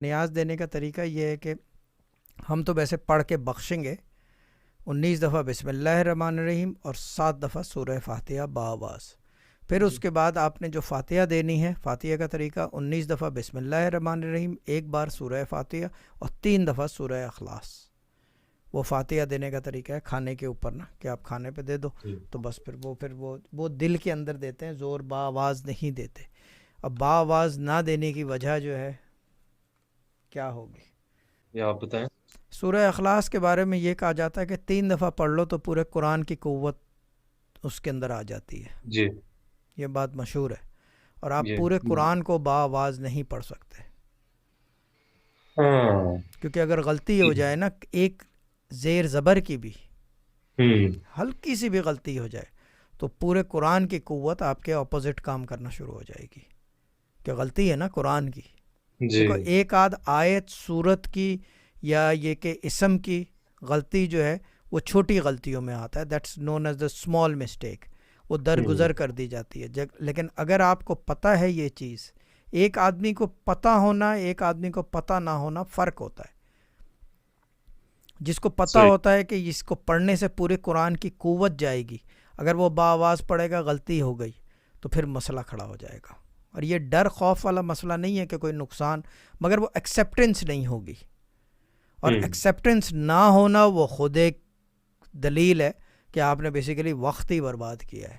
نیاز دینے کا طریقہ یہ ہے کہ ہم تو ویسے پڑھ کے بخشیں گے 19 دفعہ بسم اللہ الرحمن الرحیم اور 7 دفعہ سورہ فاتحہ بآواز. پھر اس کے بعد آپ نے جو فاتحہ دینی ہے، فاتحہ کا طریقہ 19 دفعہ بسم اللہ الرحمن الرحیم، ایک بار سورہ فاتحہ اور 3 دفعہ سورہ اخلاص. وہ فاتحہ دینے کا طریقہ ہے کھانے کے اوپر نا، کہ آپ کھانے پہ دے دو تو بس پھر وہ دل کے اندر دیتے ہیں، زور بآواز نہیں دیتے. اب بآواز نہ دینے کی وجہ جو ہے کیا ہوگی؟ یہ آپ بتائیں. سورہ اخلاص کے بارے میں یہ کہا جاتا ہے کہ 3 دفعہ پڑھ لو تو پورے قرآن کی قوت اس کے اندر آ جاتی ہے. جی یہ بات مشہور ہے. اور آپ جی پورے قرآن کو بآواز نہیں پڑھ سکتے، ہاں کیونکہ اگر غلطی ہو جائے نا، ایک زیر زبر کی بھی ہلکی سی بھی غلطی ہو جائے تو پورے قرآن کی قوت آپ کے اپوزٹ کام کرنا شروع ہو جائے گی، کہ غلطی ہے نا قرآن کی. جی دیکھو ایک آدھ آیت صورت کی یا یہ کہ اسم کی غلطی جو ہے وہ چھوٹی غلطیوں میں آتا ہے، that's known as the small mistake, وہ درگزر کر دی جاتی ہے. لیکن اگر آپ کو پتہ ہے یہ چیز، ایک آدمی کو پتہ ہونا ایک آدمی کو پتہ نہ ہونا فرق ہوتا ہے. جس کو پتہ صحیح. ہوتا ہے کہ اس کو پڑھنے سے پورے قرآن کی قوت جائے گی، اگر وہ بآواز پڑھے گا غلطی ہو گئی تو پھر مسئلہ کھڑا ہو جائے گا. اور یہ ڈر خوف والا مسئلہ نہیں ہے کہ کوئی نقصان، مگر وہ ایکسیپٹنس نہیں ہوگی. اور ایکسیپٹنس نہ ہونا وہ خود ایک دلیل ہے کہ آپ نے بیسیکلی وقت ہی برباد کیا ہے.